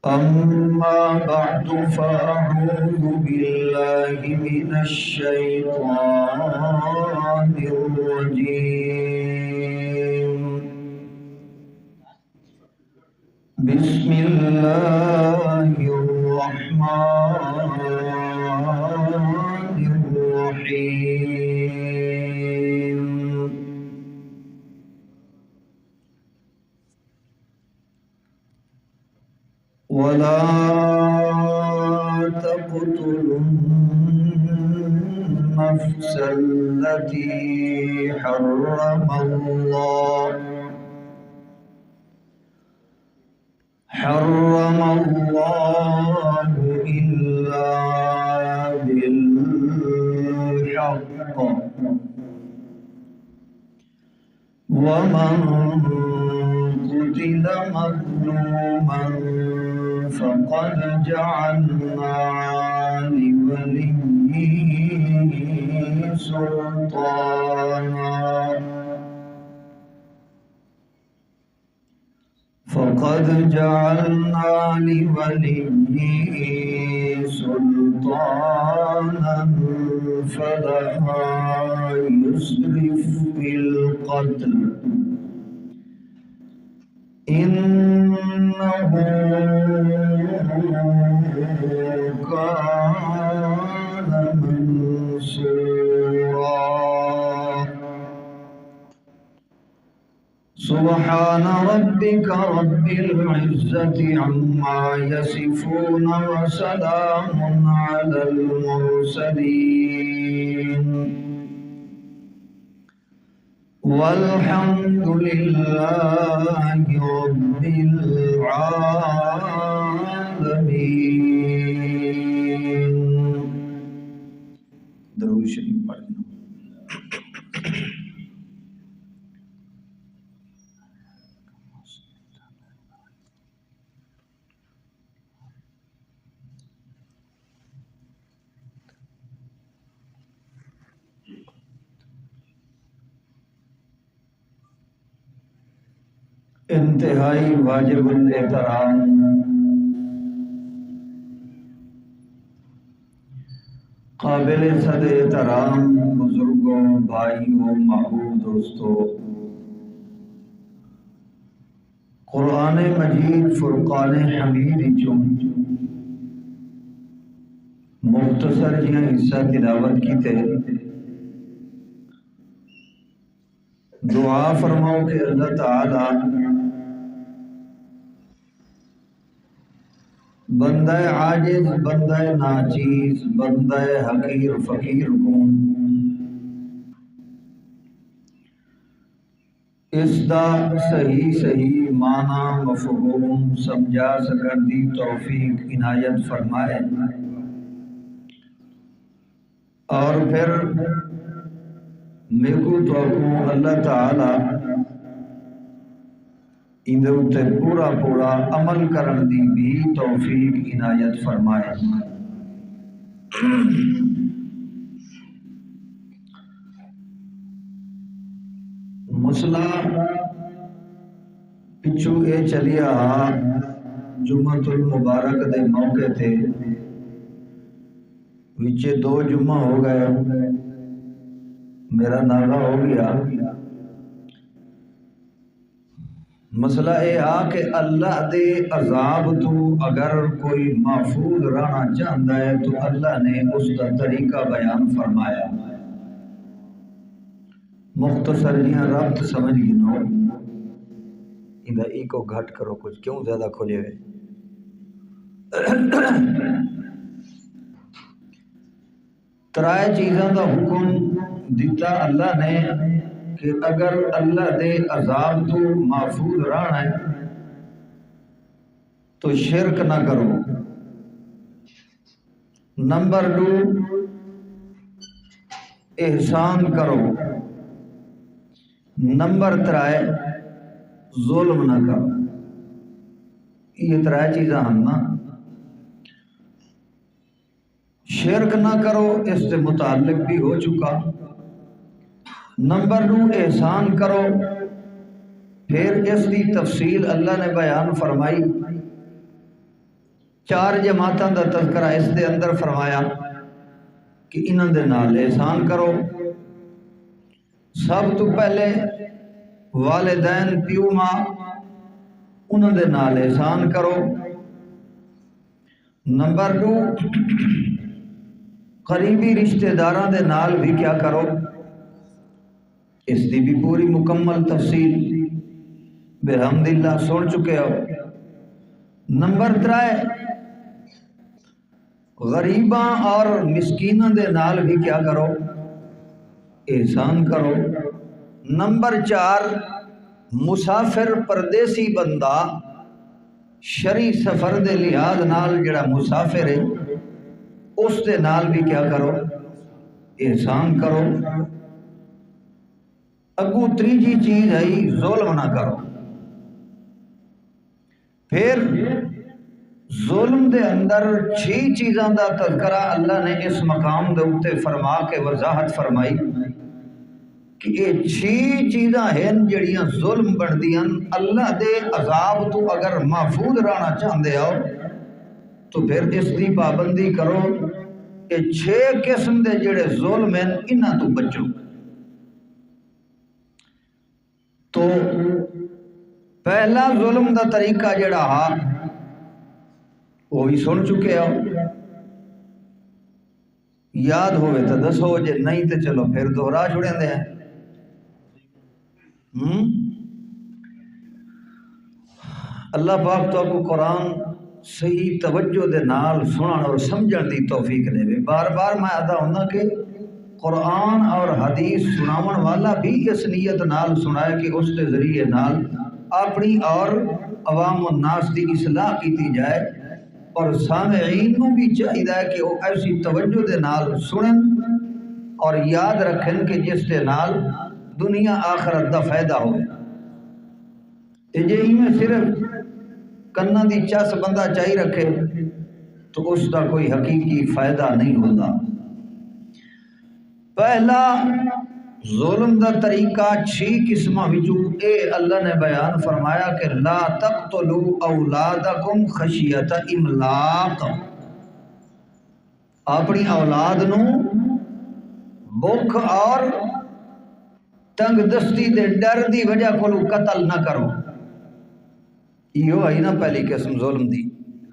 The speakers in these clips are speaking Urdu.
أما بعد فأعوذ بالله من الشيطان الرجيم. بسم الله الرحمن الرحيم. ولا تقتلوا النفس التي حرم الله إلا بالحق، ومن قتل مظلوما فقد جعلنا لوليه سلطانا فلا يسرف في القتل إنه كان منصورا. سبحان ربك رب العزة عما يصفون وسلام على المرسلين والحمد لله رب العالمين. درود شریف پڑھنا. انتہائی واجب الاحترام قابل صد احترام بزرگوں، بھائیوں، محبوب دوستوں، قرآن مجید فرقان حمید چوں مختصر جہاں حصہ تلاوت کیتے دعا فرماؤ کہ اللہ تعالی بندہ عاجز، بندہ ناچیز، بندہ حقیر فقیر کو اس دا صحیح معنی مفہوم سمجھا سکن دی توفیق عنایت فرمائے، اور پھر میکو تو اللہ تعالی اندے اتے پورا عمل کرن دی بھی توفیق عنایت فرمائے. مسئلہ پچھو اے چلیا جمعۃ المبارک دے موقع تھے وچے 2 جمعہ ہو گئے، میرا ناغہ ہو گیا. مسئلہ اے کہ اللہ دے عذاب تو اگر کوئی محفوظ رہنا چاہتا ہے تو اللہ نے اس کا طریقہ بیان فرمایا. مختصر جہاں ربط سمجھ گنو اندھا ایکو گھٹ کرو، کچھ کیوں زیادہ کھولے ہوئے. ترائے چیزاں دا حکم دیتا اللہ نے کہ اگر اللہ دے عذاب تو محفوظ رہنا ہے تو شرک نہ کرو. نمبر 2 احسان کرو. نمبر 3 ظلم نہ کرو. یہ 3 چیزاں ہم نا. شرک نہ کرو اس سے متعلق بھی ہو چکا. نمبر 2 احسان کرو، پھر اس کی تفصیل اللہ نے بیان فرمائی چار جماعتاں دا تذکرہ اس دے اندر فرمایا کہ انہاں دے نال احسان کرو۔ سب تو پہلے والدین پیو ماں انہاں دے نال احسان کرو۔ نمبر 2 قریبی رشتہ داراں دے نال بھی کیا کرو، اس دی بھی پوری مکمل تفصیل بحمداللہ سن چکے ہو۔ نمبر 3 غریباں اور مسکیناں دے نال بھی کیا کرو، احسان کرو۔ نمبر 4 مسافر پردیسی بندہ شرعی سفر دے لحاظ نال جڑا مسافر ہے اس دے نال بھی کیا کرو، احسان کرو۔ اگو تیجی چیز ہے ظلم نہ کرو۔ پھر ظلم دے اندر 6 چیزاں دا تذکرہ اللہ نے اس مقام دے اوتے فرما کے وضاحت فرمائی کہ یہ 6 چیزاں ہیں جڑیاں ظلم بندیاں اللہ دے عذاب تو اگر محفوظ رہنا چاہندے ہو تو پھر اس دی پابندی کرو۔ یہ 6 قسم دے جڑے ظلم ہیں انہاں تو بچو۔ تو پہلا ظلم دا طریقہ جڑا ہا وہ بھی سن چکے ہو، یاد ہوئے تو دسو، جے نہیں تو چلو پھر دوہرا چھوڑیں دے ہیں۔ اللہ پاک تو آپ کو قرآن صحیح توجہ دے نال سنن اور سمجھن دی توفیق دے۔ بار بار میں ادا ہونا کہ قرآن اور حدیث سناون والا بھی اس نیت نال سنائے کہ اس کے ذریعے نال اپنی اور عوام الناس دی اصلاح کیتی جائے، اور سامعین کو بھی چاہیے کہ وہ ایسی توجہ دے نال سنن اور یاد رکھن کہ جس دے نال دنیا آخرت دا فائدہ ہوئے۔ جے میں صرف کناں دی چس بندہ چاہی رکھے تو اس کا کوئی حقیقی فائدہ نہیں ہوتا۔ پہلا ظلم دا طریقہ 6 قسمہ وچوں اے اللہ نے بیان فرمایا کہ لا تقتلوا اولادکم خشیت املاق، اپنی اولاد نو بھوک اور تنگ دستی دے ڈر دی وجہ کو قتل نہ کرو۔ یہ ہے نا پہلی قسم ظلم دی،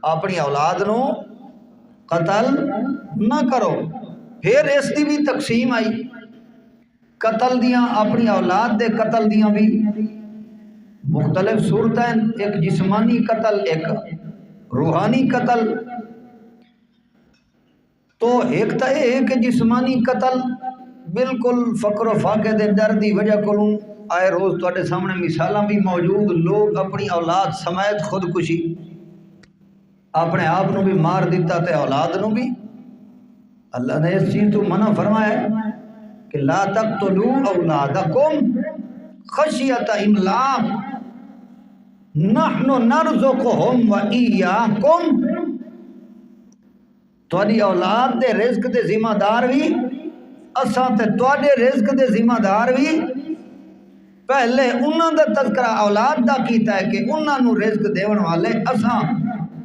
اپنی اولاد نو قتل نہ کرو۔ پھر اس دی بھی تقسیم آئی، قتل دیاں اپنی اولاد دے قتل دیاں بھی مختلف صورتیں، ایک جسمانی قتل، ایک روحانی قتل۔ تو ایک تا ہے کہ جسمانی قتل بالکل فقر و فاقے دے ڈر دی وجہ کو آئے روز تواڈے سامنے مثالاں بھی موجود، لوگ اپنی اولاد سمیت خودکشی، اپنے آپ نو بھی مار دیتا تے اولاد نو بھی۔ اللہ نے اس چیز تو منع فرمایا ہے کہ لا تقتلوا اولادکم خشیت املاق نحن نرزقهم وإياكم، تواڈی اولاد دے رزق دے ذمہ دار بھی اساں تے تواڈے رزق دے ذمہ دار بھی۔ پہلے انہاں دا تذکرہ اولاد دا کیتا ہے کہ انہاں نو رزق دیون والے اساں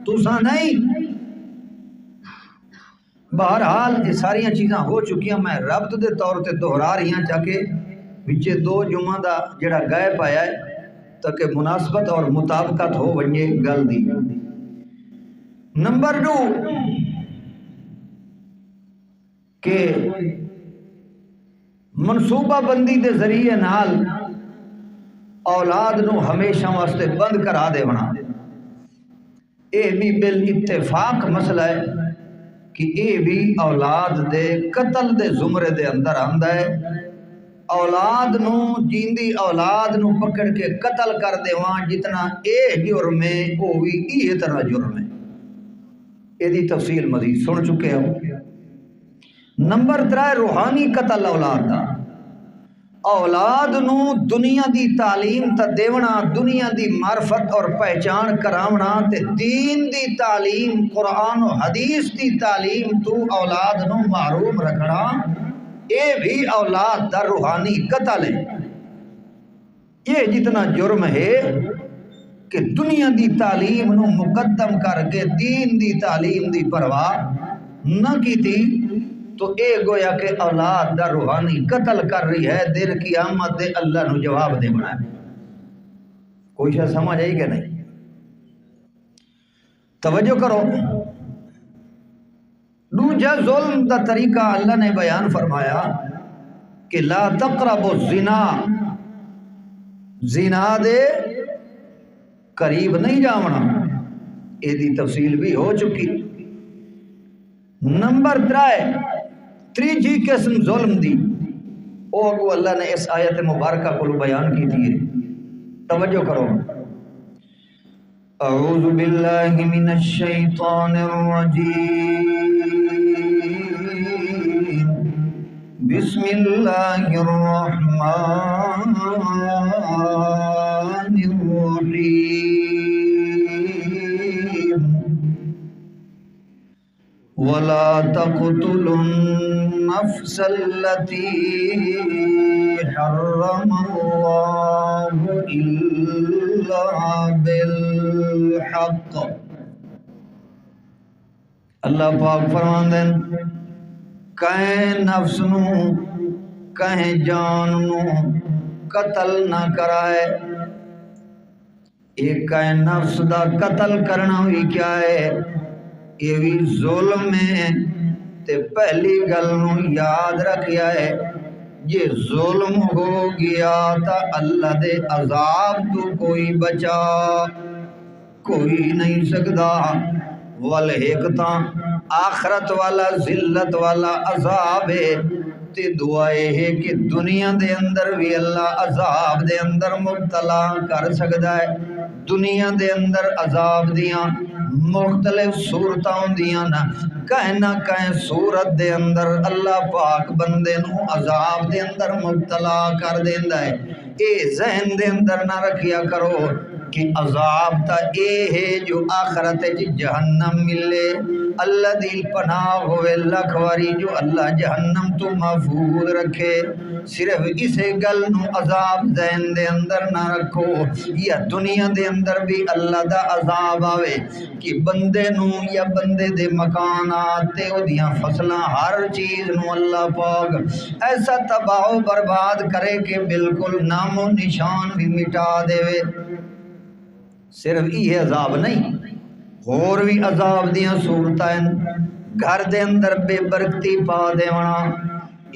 تساں نہیں۔ بہرحال یہ ساریاں چیزاں ہو چکیاں، میں ربط دے طور تے دہرا رہی ہاں چاہے وچے 2 جمعہ دا جڑا غائب آیا ہے تاکہ مناسبت اور مطابقت ہو ونجے گل دی۔ نمبر 2 کہ منصوبہ بندی دے ذریعے نال اولاد نو ہمیشہ واسطے بند کرا دیونا، اے بھی بالاتفاق مسئلہ ہے کہ اے بھی اولاد دے قتل دے زمرے دے اندر آندا ہے۔ اولاد نو جیندی اولاد نو پکڑ کے قتل کر دیواں جتنا اے جرم ہے وہ بھی یہ طرح جرم ہے۔ اے دی تفصیل مزید سن چکے ہو۔ نمبر 3 روحانی قتل اولاد دا، اولاد نو دنیا دی تعلیم تا دیونا، دنیا دی معرفت اور پہچان کراونا تے دین دی تعلیم، قرآن و حدیث دی تعلیم تو اولاد نو محروم رکھنا، اے بھی اولاد دا روحانی قتل ہے۔ یہ جتنا جرم ہے کہ دنیا دی تعلیم نو مقدم کر کے دین دی تعلیم دی پرواہ نہ کی تھی تو اے گویا کہ اولاد دا روحانی قتل کر رہی ہے. دیر قیامت دے اللہ نو جواب دے بنا ہے. کوئی شاید سمجھ آئی کہ نہیں؟ توجہ کرو. دوجا ظلم دا طریقہ اللہ نے بیان فرمایا کہ لا تقربوا الزنا، زنا دے قریب نہیں جاونا. یہ دی تفصیل بھی ہو چکی. نمبر 3 تیجی قسم ظلم دی او اگو اللہ نے اس آیت مبارکہ کو بیان کی تھی. توجہ کرو. اعوذ باللہ من الشیطان الرجیم، بسم اللہ الرحمن الرحیم. ولا تقتلوا النفس التي حرم الله إلا بالحق. اللہ پاک فرماندے کہیں نفس نو کہیں جان نو قتل نہ کرائے. ایک کہیں نفس دا قتل کرنا ہوئی کیا ہے؟ یہ بھی ظلم ہے. تے پہلی گل نو یاد رکھیا ہے یہ ظلم ہو گیا تا اللہ دے عذاب تو کوئی بچا کوئی نہیں سکتا. والحقتا آخرت والا ذلت والا عذاب ہے. تے دعائے ہے کہ دنیا دے اندر بھی اللہ عذاب دے اندر مبتلا کر سکتا ہے. دنیا دے اندر عذاب دیاں مختلف صورتوں دیاں نہ کہیں صورت دے اندر اللہ پاک بندے نو عذاب دے اندر مبتلا کر دیندا ہے. اے ذہن دے اندر نہ رکھیا کرو کہ عذاب تا اے ہے جو آخرت جہنم ملے. اللہ دی پناہ ہوئے لکھ واری جو اللہ جہنم تو محفوظ رکھے. صرف اسے گل نو عذاب ذہن دے اندر نہ رکھو یا دنیا دے اندر بھی اللہ دا عذاب آوے کہ بندے نو یا بندے دے مکانات تے او دیاں فصلاں ہر چیز نو اللہ پاک ایسا تباہ و برباد کرے کہ بالکل نام و نشان بھی مٹا دے. صرف یہ عذاب نہیں اور بھی عذاب دیاں صورتیں. گھر دے اندر بے برکتی پا دیونا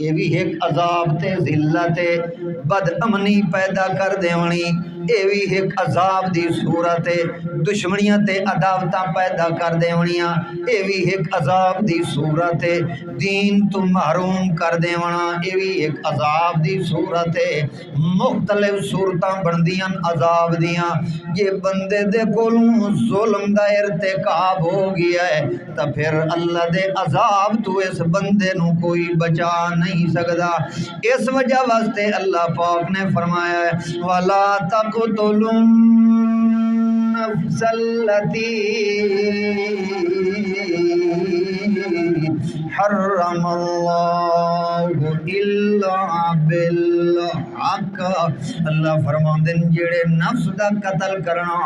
یہ بھی ایک عذاب تے ذلت بد امنی پیدا کر دیونی. یہ بھی ایک عذاب دی صورت ہے. دشمنیاں تے عداوتاں پیدا کر دیونیاں یہ بھی ایک عذاب دی صورت ہے. دین تو محروم کر دیونا یہ بھی ایک عذاب دی صورت ہے. مختلف صورتاں بندیاں عذاب دیاں. یہ بندے دے کولوں ظلم دا ارتکاب ہو گیا ہے تو پھر اللہ دے عذاب تو اس بندے نو کوئی بچا نہیں سکتا. اس وجہ واسطے اللہ پاک نے فرمایا ہے وَلَا تَقْتُلُوا النَّفْسَ الَّتِي حرم اللہ الا بالحق. اللہ فرماندے جڑے نفس دا قتل کرنا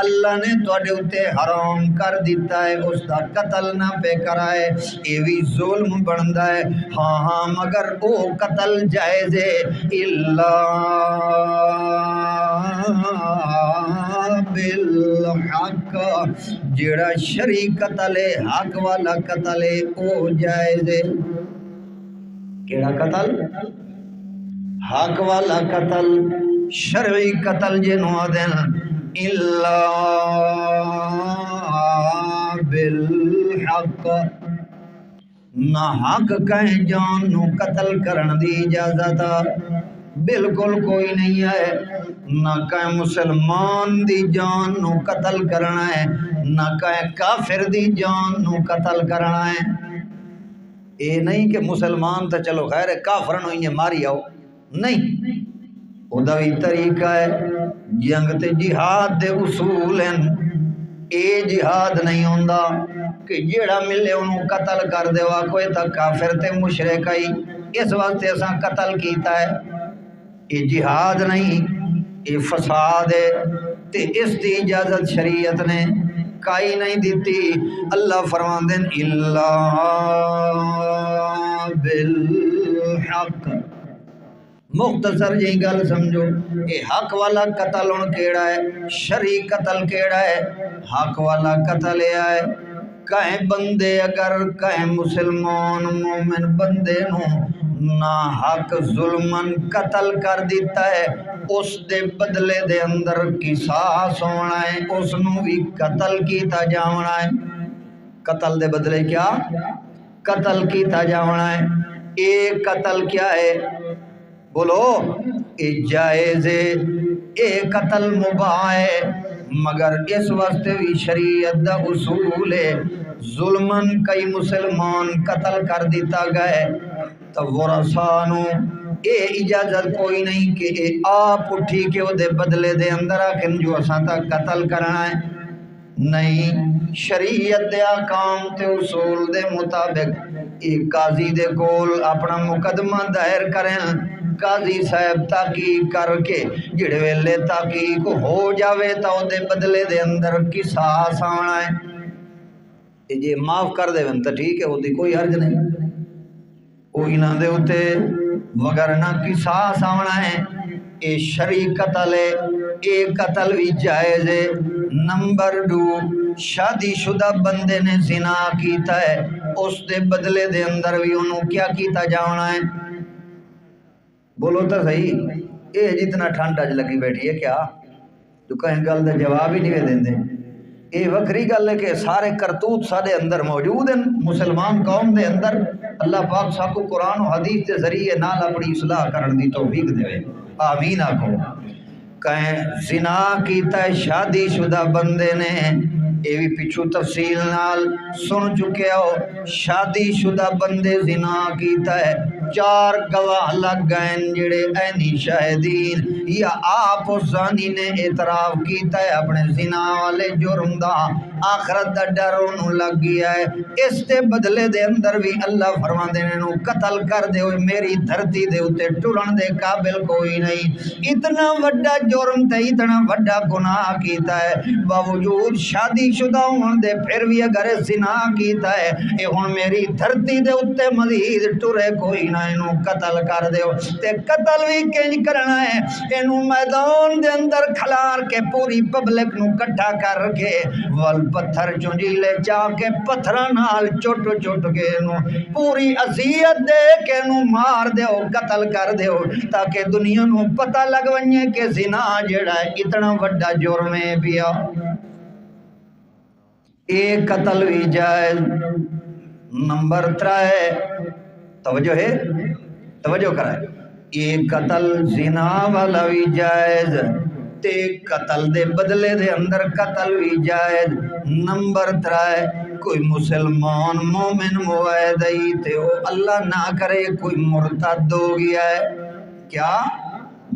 اللہ نے تواڈے اوتے حرام کر دیتا ہے اس دا قتل نہ پہ کرائے. یہ بھی ظلم بندا ہے. ہاں مگر او قتل جائز ہے الا بالحق. جڑا شرعی قتل ہے حق والا قتل ہے او جائز ہے. کیڑا قتل؟ حق والا قتل شرعی قتل جنوں آدن الا بالحق. نہ حق کہیں جان نو قتل کرن دی اجازت بالکل کوئی نہیں ہے. نہ کہیں مسلمان دی جان نو قتل کرنا ہے نہ کہیں کافر دی جان نو قتل کرنا ہے. اے نہیں کہ مسلمان تو چلو خیر ہے کافر نو انہیں ماری آؤ نہیں. خدا بھی طریقہ ہے. جنگ تے جہاد دے اصول ہیں. اے جہاد نہیں ہوندا کہ جیڑا ملے انہوں قتل کر دے وا کوئی تا کافر تے مشرک آئی اس واسطے اساں قتل کیتا ہے. یہ جہاد نہیں یہ فساد ہے. تے اس دی اجازت شریعت نے کائی نہیں دیتی. اللہ فرماندے ہیں الا بالحق. مختصر جی گل سمجھو، یہ حق والا قتل ہن کیڑا ہے، شرعی قتل کیڑا ہے؟ حق والا قتل یہ ہے کہیں بندے اگر کہیں مسلمان مومن بندے نو نا حق ظلمن قتل کر دیتا ہے، اس دے بدلے دے اندر قصاص ہونا ہے، اس نو بھی قتل کیتا جاونا ہے. قتل دے بدلے کیا؟ قتل کیتا جاونا ہے. اے قتل کیا ہے؟ بولو. اے جائز ہے، اے قتل مباح ہے، مگر اس واسطے بھی شریعت دا اصول ہے ظلمن کئی مسلمان قتل کر دیتا گئے تو ورثانو اے اجازت کوئی نہیں کہ اے آپ اٹھی کے وہ دے بدلے دے اندر آکن جو اساں تا قتل کرنا ہے. نہیں، شریعت دے احکام تے اصول دے مطابق ایک قاضی دے کول اپنا مقدمہ دائر کریں، قاضی صاحب تحقیق کر کے جڑے ویلے تحقیق ہو جاوے تو دے بدلے دے اندر قصاص آنا ہے. جی معاف کر دے تو ٹھیک ہے، وہ کوئی حرج نہیں، وہ انہاں دے ہوتے وگرنہ قصاص آنا ہے. اے شرعی قتل ہے، اے قتل بھی جائز ہے. نمبر 2، شادی شدہ بندے نے زنا کیتا ہے، اس دے بدلے دے اندر بھی انہوں کیا کیتا جانا ہے؟ بولو تو صحیح. اے جتنا ٹھنڈ اج لگی بیٹھی ہے کیا جو کہیں گل دے جواب ہی نہیں دیں دے. اے وکری گل ہے کہ سارے کرتوت سارے اندر موجود ہیں مسلمان قوم دے اندر. اللہ پاک ساکو قرآن و حدیث کے ذریعے نال اپنی اصلاح کرن دی توفیق دے. آمین آکھو. کہیں زنا کیتا ہے شادی شدہ بندے نے، اے بھی پچھو تفصیل نال سن چکے ہو. شادی شدہ بندے زنا کیتا ہے، 4 گواہ لگ گئے جڑے عینی شاہدین، یا آپ اس زانی نے اعتراف کیتا ہے اپنے زنا والے جرم دا، آخرت دا ڈر انہوں لگ گیا ہے. اس دے بدلے دے اندر بھی اللہ فرماندے نے انہوں قتل کر دے ہوئے میری دھرتی دے اتے ٹرن دے قابل کوئی نہیں. اتنا وڈا جرم تے اتنا وڈا گناہ کیتا ہے، باوجود شادی شدہ ہون دے پھر بھی اگر زنا کیتا ہے، اے ہن میری دھرتی دے اتے مزید ٹرے کوئی نہ، انہوں قتل کر دیو. تے قتل بھی کنج کرنا ہے؟ انہوں میدان دے اندر کھلار کے پوری پبلک نو کٹھا کر کے ول پتھر چنجیلے چاہ کے پتھراں نال چٹ چٹ کے انہوں پوری اذیت دے کے انہوں مار دیو، قتل کر دیو، تاکہ دنیا نو پتہ لگ ونجے کہ زنا جڑا ہے اتنا وڈا جرم ہے پیا. ایک قتل بھی جائز. نمبر 3، توجہ ہے، توجہ کرائے. ایک قتل زنا والا بھی جائز تے قتل دے بدلے دے اندر قتل بھی جائز. نمبر 3، کوئی مسلمان مومن موعدئی تے او اللہ نہ کرے کوئی مرتد ہو گیا ہے. کیا؟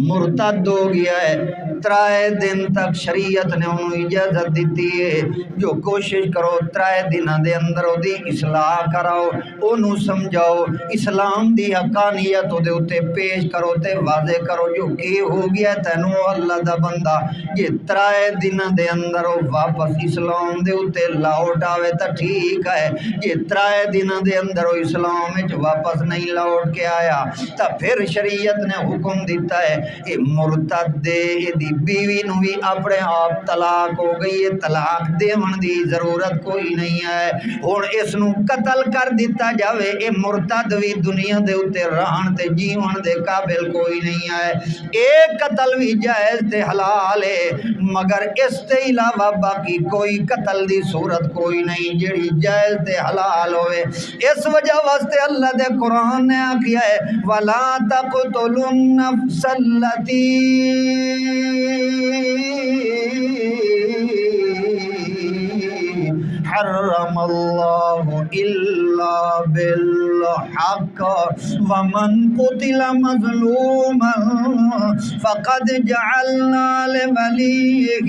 مرتد ہو گیا ہے. 3 دن تک شریعت نے انہوں اجازت دیتی ہے جو کوشش کرو 3 دنوں دے اندر او دی اصلاح کراؤ، انہوں سمجھاؤ، اسلام دی حقانیت دے اتے پیش کرو تے واضح کرو جو کہ ہو گیا تینوں اللہ دا بندہ یہ 3 دنوں دے اندر واپس اسلام دے اتے لوٹ آوے تا ٹھیک ہے. یہ 3 دنوں دے اندر اسلام وچ واپس نہیں لوٹ کے آیا تا پھر شریعت نے حکم دیتا ہے اے مرتد دے دی بیوی نو بھی اپنے آپ طلاق ہو گئی ہے، طلاق دیون دی ضرورت کوئی نہیں ہے. ہن اس نو قتل کر دیتا جاوے، اے مرتد بھی دنیا دے اوتے رہن تے جیون دے قابل کوئی نہیں ہے. ایک قتل بھی جائز تے حلال ہے، مگر اس تے علاوہ باقی کوئی قتل دی صورت کوئی نہیں جڑی جائز تے حلال ہوئے. اس وجہ واسطے اللہ دے قرآن نے آکھیا ہے وَلَا تَقْتُلُوا النَّفْسَ الَّتِي حرم اللہ الا بالحق ومن قتل مظلوما فقد جعلنا لوليه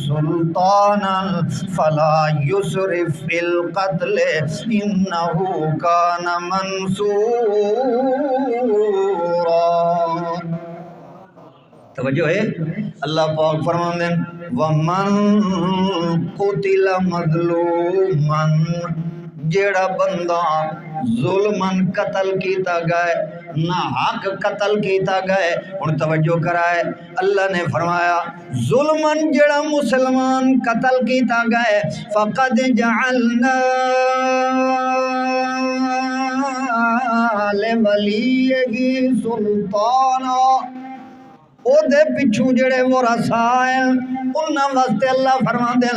سلطانا فلا يسرف في القتل انه كان منصورا. توجہ ہے اللہ پاک فرماندے ومن قتل مظلومن جیڑا بندہ ظلمن قتل کیتا گئے نہ حق قتل کیتا گئے ہن توجہ کرائے اللہ نے فرمایا ظلمن جیڑا مسلمان قتل کیتا گئے فقد جعلنا لولیہ سلطانا او دے پچھو جڑے ورثائیں انہاں واسطے اللہ فرماندے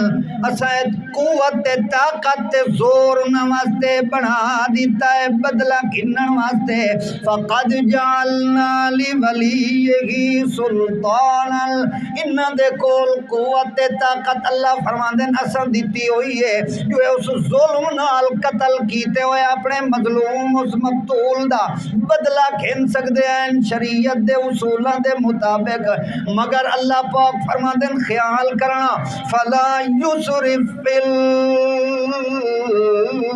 اساں قوت طاقت زور انہاں واسطے بنا دیتا ہے بدلہ گھنن واسطے فقد جعلنا لولیہ سلطانا انہاں دے کول قوت طاقت اللہ فرماندے اساں دتی ہوئی ہے جو اس ظلم نال قتل کیتے ہوئے اپنے مظلوم اس مقتول دا بدلہ گھن سکدے ہیں شریعت دے اصولاں دے مطابق مگر اللہ پاک فرماندے خیال کرنا فلا یسرف فی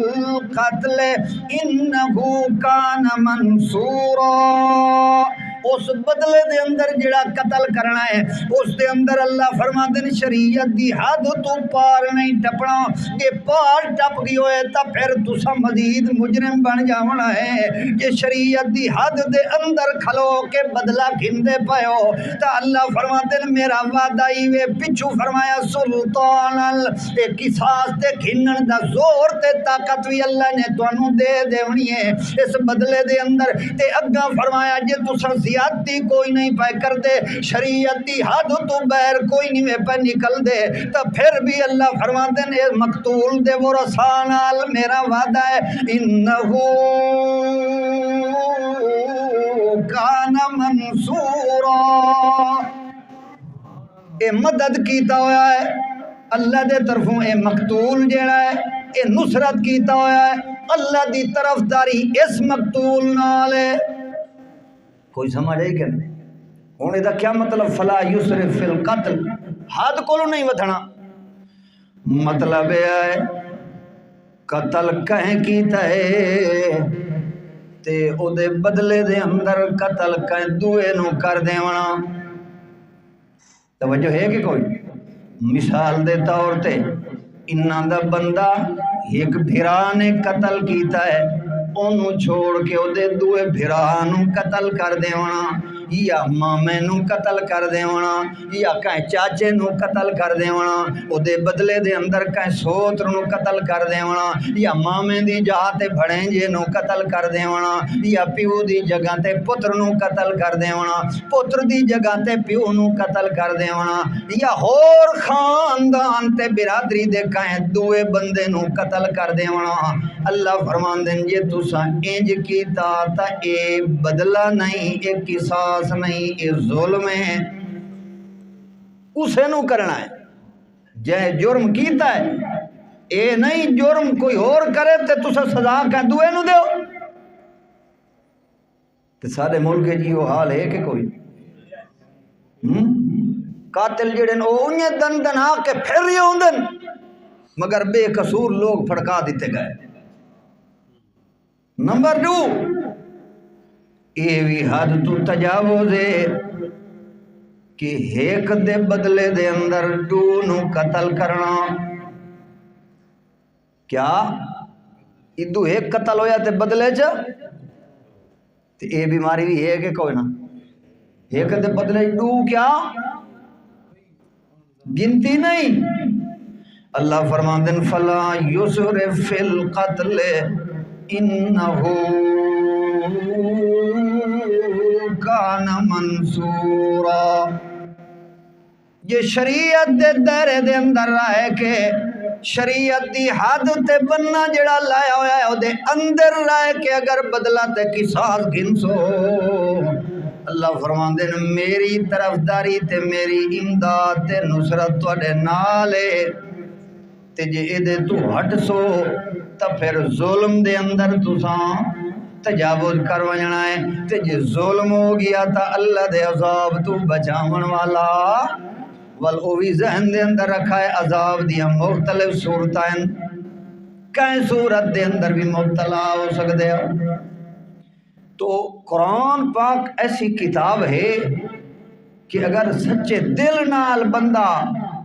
القتل انہو کان منصورا اس بدلے دے اندر جڑا قتل کرنا ہے اس دے اندر اللہ فرماندے نے شریعت دی حد تو پار نہیں ٹپنا کہ پار ٹپ گئی ہوئے تا پھر تسا مزید مجرم بن جاونا ہے کہ شریعت دی حد دے اندر کھلو کے بدلہ گھندے پائے ہو تا اللہ فرماندے نے میرا وعدہ ہی وے پچھو فرمایا سلطان ایک قصاص تے گھنن دا زور تے طاقت بھی اللہ نے تانوں دے دیونی ہے اس بدلے دے اندر تے اگا فرمایا جے تسا زیادتی کوئی نہیں پائے کر دے شریعتی حد تو بیر کوئی نہیں پہ نکل دے تو پھر بھی اللہ فرماتے ہیں مقتول دے ورثاء نال میرا وعدہ ہے انہو کان منصورا اے مدد کیتا ہوا ہے اللہ دے طرفوں اے مقتول جیڑا ہے اے نصرت کیتا ہوا ہے اللہ دی طرفداری اس مقتول نال ہے کوئی سمجھ آئی کہ نہیں ہونے دا کیا مطلب فلا یسرف فی القتل حد کو نہیں ودھنا مطلب ہے قتل کہیں کیتا ہے تے او دے بدلے دے اندر قتل کہیں دوئے نو کر دیونا توجہ ہے کہ کوئی مثال دے طور تے انہاں دا بندہ ایک بھرا نے قتل کیتا ہے انہوں چھوڑ کے او دے دوئے بھرانوں قتل کر دیونا یا مامے نو قتل کر دیونا یا کہیں چاچے نو قتل کر دیونا او دے بدلے دے اندر کہیں سوتر نو قتل کر دیونا یا مامے دی جہاں تے بھڑینجے نو قتل کر دیونا یا پیو دی جگہ تے پتر نو قتل کر دیونا پتر دی جگہ تے پیو نو قتل کر دیونا یا ہور خاندان تے برادری دے کہیں دوئے بندے نو قتل کر دیونا اللہ فرمان دیں یہ تسا انج کیتا تا اے بدلہ نہیں اے قصاص نہیں اے ظلم ہے اسے نو کرنا ہے جے جرم کیتا ہے اے نہیں جرم کوئی اور کرے تے تسا سزا کہ دوئے نو دیو تے سارے ملک جی وہ حال ہے کہ کوئی قاتل جڑے او انہیں دن دن آ کے پھر رہے ہوندن مگر بے قصور لوگ پھڑکا دیتے گئے نمبر 2 اے وی حد تو تجاوز ہے کہ ایک دے بدلے دے اندر 2 نو قتل کرنا کیا ادو ایک قتل ہویا تے بدلے چا تے اے بیماری بھی ہے کہ کوئی نہ ایک دے بدلے 2 کیا گنتی نہیں اللہ فرماندے ہیں فلا یسرف فی القتل انہو کان منصورا یہ شریعت دے دائرے دے اندر رہے کہ شریعت دی حد تے بننا جڑا لایا ہویا ہے او دے اندر رہے کہ اگر بدلہ تے قصاص گھنسو اللہ فرماندے نے میری طرفداری تے میری امداد تے نصرت تواڈے نال ہے تے جے اے دے تو ہٹ سو تا پھر ظلم دے اندر تساں تجاوز کر وجنا ہے تے جے ظلم ہو گیا تا اللہ دے عذاب تو بچاون والا ول او بھی ذہن دے اندر رکھا ہے عذاب دیا مختلف صورتیں کئی صورت دے اندر بھی مبتلا ہو سکتے ہو تو قرآن پاک ایسی کتاب ہے کہ اگر سچے دل نال بندہ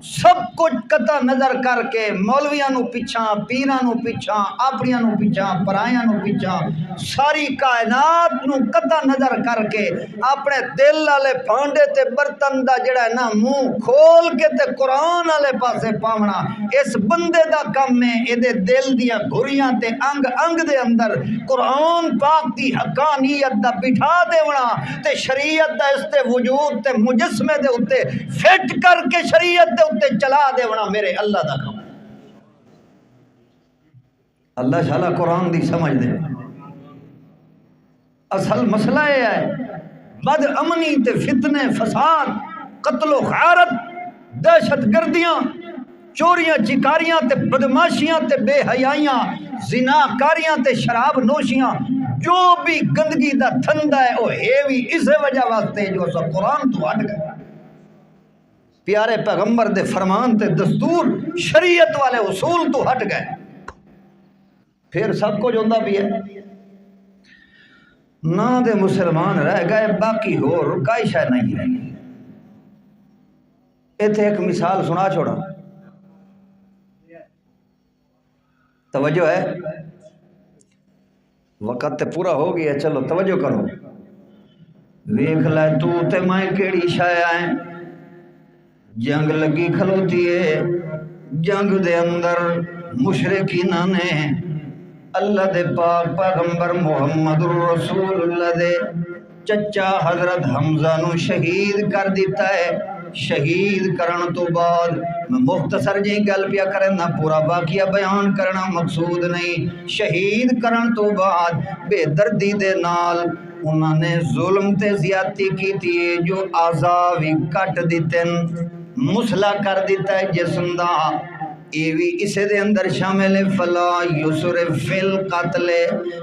سب کچھ قطع نظر کر کے مولویاں نو پیچھا پیراں نو پیچھا اپنیاں نو پیچھا پرایاں نو پیچھا ساری کائنات نو قطع نظر کر کے اپنے دل والے بھانڈے تے برتن دا جڑا ہے نا منہ کھول کے تے قرآن والے پاسے پاونا اس بندے دا کم ہے اے دے دل دیاں گھریاں تے انگ انگ دے اندر قرآن پاک دی حقانیت دا بٹھا دیونا تے شریعت دا اس تے وجود تے مجسمے دے اتے فٹ کر کے شریعت دے اتے چلا دیونا میرے اللہ دا کم اللہ شالا قرآن دی سمجھ دے اصل مسئلہ یہ ہے بد امنی تے فتنے فساد قتل و غارت دہشت گردیاں چوریاں چکاریاں تے بدماشیاں تے بے حیائیاں زناکاریاں تے شراب نوشیاں جو بھی گندگی دا تھندہ ہے وہ ہے بھی اسے وجہ واسطے جو سا قرآن تو ہٹ گئے پیارے پیغمبر دے فرمان تے دستور شریعت والے اصول تو ہٹ گئے پھر سب کو جوندہ بھی ہے نہ دے مسلمان رہ گئے باقی ہو رکائی شاید نہیں رہی ایتھے ایک مثال سنا چھوڑا توجہ ہے وقت تے پورا ہو گیا چلو توجہ کرو ویکھ لے تو تے میں کیڑی شے آئیں جنگ لگی کھلوتی ہے جنگ دے اندر مشرکینہ نے اللہ دے پاک پیغمبر محمد رسول اللہ دے چچا حضرت حمزہ نو شہید کر دیتا ہے شہید کرن تو بعد میں مختصر جی گل پیا کرنا پورا واقعہ بیان کرنا مقصود نہیں شہید کرن تو بعد بے دردی دے نال انہوں نے ظلم تے زیادتی کی تھی جو اعضاء بھی کٹ دیتے مسلح کر دیتا ہے جسم دا یہ بھی اسے دے اندر شامل فلا یسرف فی القتل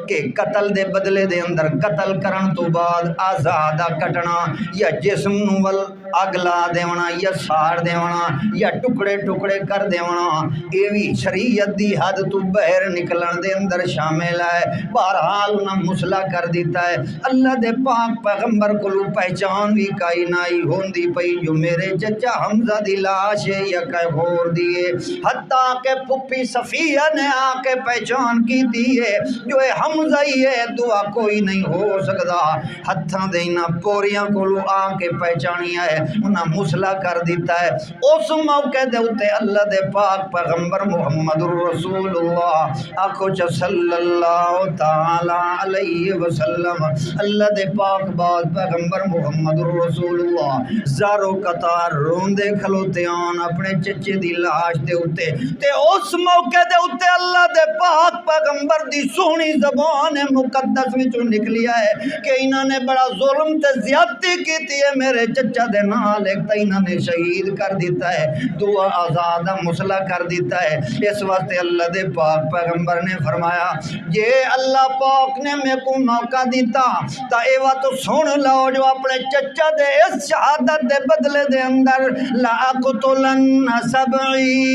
کہ قتل دے بدلے دے اندر قتل کرن تو بعد آزادہ کٹنا یا جسم نول اگلا دیونا یا ساڑ دیونا یا ٹکڑے ٹکڑے کر دیونا یہ بھی شریعت دی حد تو بہر نکلن دے اندر شامل ہے بہرحال انہاں مسلح کر دیتا ہے اللہ دے پاک پیغمبر کو پہچان بھی کائی نائی ہوندی پئی جو میرے چچا حمزہ دی لاش ہے یا کئی غور دیئے حتیٰ کہ پپی صفیہ نے آ کے پہچان کی دیئے جو ہے حمزہ ہی ہے دعا کوئی نہیں ہو سکتا ہتھاں دینا پوریاں کو آ کے پہچانی ہے انہاں مسلح کر دیتا ہے اس موقع دے اتے اللہ دے پاک پیغمبر محمد رسول اللہ آکھو چا صلی اللہ تعالی علیہ وسلم اللہ دے پاک بعد پیغمبر محمد رسول اللہ زارو قطار روندے کھلوتے آن اپنے چچے دی لاش دے اتے تے اس موقع دے اتے اللہ دے پاک پیغمبر دی سونی زبان مقدس وچوں نکلیا ہے کہ انہوں نے بڑا ظلم تے زیادتی کی تھی ہے میرے چچا دے نال ایک تا انہوں نے شہید کر دیتا ہے دعا آزادہ مسلح کر دیتا ہے اس واسطے اللہ دے پاک پیغمبر نے فرمایا یہ اللہ پاک نے میں کو موقع دیتا تا ایوہ تو سن لو جو اپنے چچا دے اس شہادت دے بدلے دے اندر لَأَقْتُلَنَّ سَبْعِينَ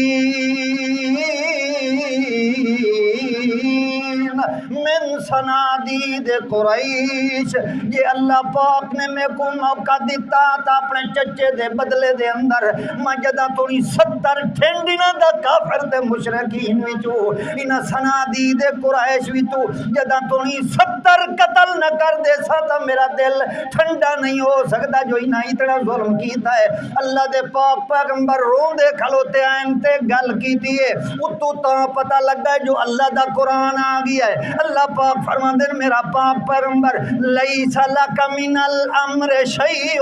من صنادید قریش یہ اللہ پاک نے میں کو موقع دیتا تا اپنے چچے دے بدلے دے اندر میں جدا توڑی 70 ٹھنڈینا دا کافر دے مشرکین وچو انہا صنادید قریش وچو جدا توڑی 70 قتل نہ کر دے سا تا میرا دل ٹھنڈا نہیں ہو سکتا جو انہا اتنا ظلم کیتا ہے اللہ دے پاک پیغمبر رون دے کھلوتے آئین تے گل کیتی ہے اتو تا پتہ لگا ہے جو اللہ دا قرآن آگیا ہے اللہ پاک فرماندے میرا پاک پیغمبر لیس لک من الامر شیء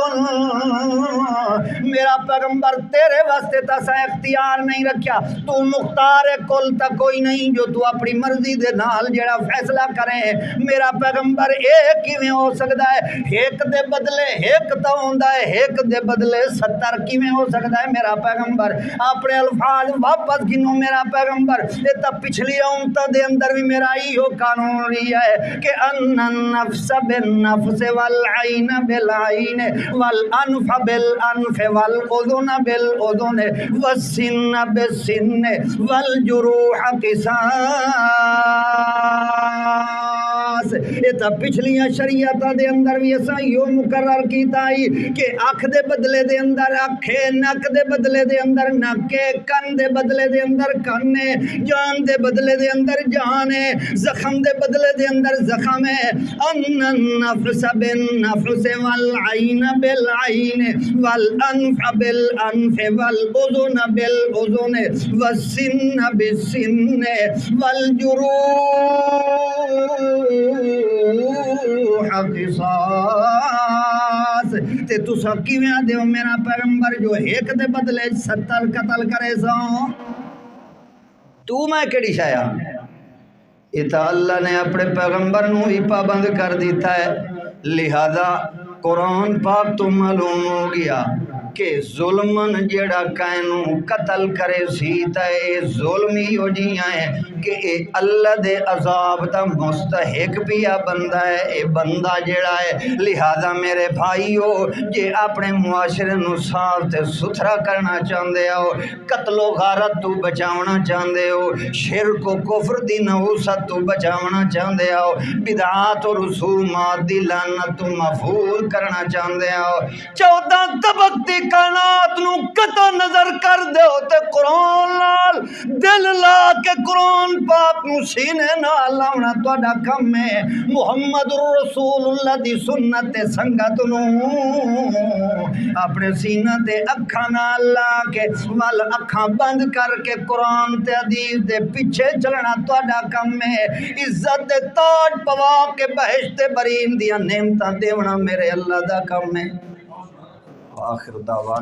میرا پیغمبر تیرے واسطے تسا اختیار نہیں رکھیا تو مختار کل تا کوئی نہیں جو تو اپنی مرضی دے نال جڑا فیصلہ کرے میرا پیغمبر ایک کیویں ہو سکتا ہے ایک دے بدلے ایک تا ہوندا ہے ایک دے بدلے 70 کیویں ہو سکتا ہے میرا پیغمبر اپنے الفاظ واپس گنو میرا پیغمبر یہ تا پچھلی امتوں دے اندر بھی میرا ہی ہو قانون رہی ہے کہ ان النفس بالنفس والعین بالعین والانف بالانف والاذن بالاذن والسن بالسن والجروح قصاص خاص یہ تا پچھلیاں شریعتاں دے اندر بھی اساں یو مقرر کیتا ہی کہ اکھ دے بدلے دے اندر اکھے، نک دے بدلے دے اندر نکے، کن دے بدلے دے اندر کن ہے، جان دے بدلے دے اندر جان ہے، زخم دے بدلے دے اندر زخم ہے۔ ان النفس بالنفس والعین بالعین والانف بالانف والاذن بالاذن والسن بالسن والجروح قصاص۔ تے تساں کیویں دیو میرا پیغمبر جو ایک دے بدلے 70 قتل کرے سو؟ تو میں کیڑی شایا؟ یہ تو اللہ نے اپنے پیغمبر نو ہی پابند کر دیتا ہے، لہذا قرآن پاک تو معلوم ہو گیا کہ ظلمن جیڑا کائنو قتل کرے سیتا ہے ظلمی ہو جیاں ہے کہ اے اللہ دے عذاب دا مستحق پیا بندہ ہے، اے بندہ جیڑا ہے۔ لہذا میرے بھائیو جے اپنے معاشرے نو صاف تے ستھرا کرنا چاہندے ہو، قتل و غارت تو بچاونا چاہندے ہو، شرک و کفر دی نحوست تو بچاونا چاہندے ہو، بدعات و رسومات دی لعنت تو محفوظ کرنا چاہندے ہو، 14 طبق دی کائنات نو قطع نظر کر دے تے قرآن لال دل لا کے قرآن پاک نو سینے نال لاونا تہاڈا کم ہے۔ محمد رسول اللہ دی سنت سنگت نو اپنے سینہ تے اکھاں نال لا کے ول اکھاں بند کر کے قرآن تے حدیث دے پیچھے چلنا تہاڈا کم ہے۔ عزت دے تاج پوا کے بہشت برین دیاں نعمتاں دیونا میرے اللہ دا کم ہے۔ آخر دعوانا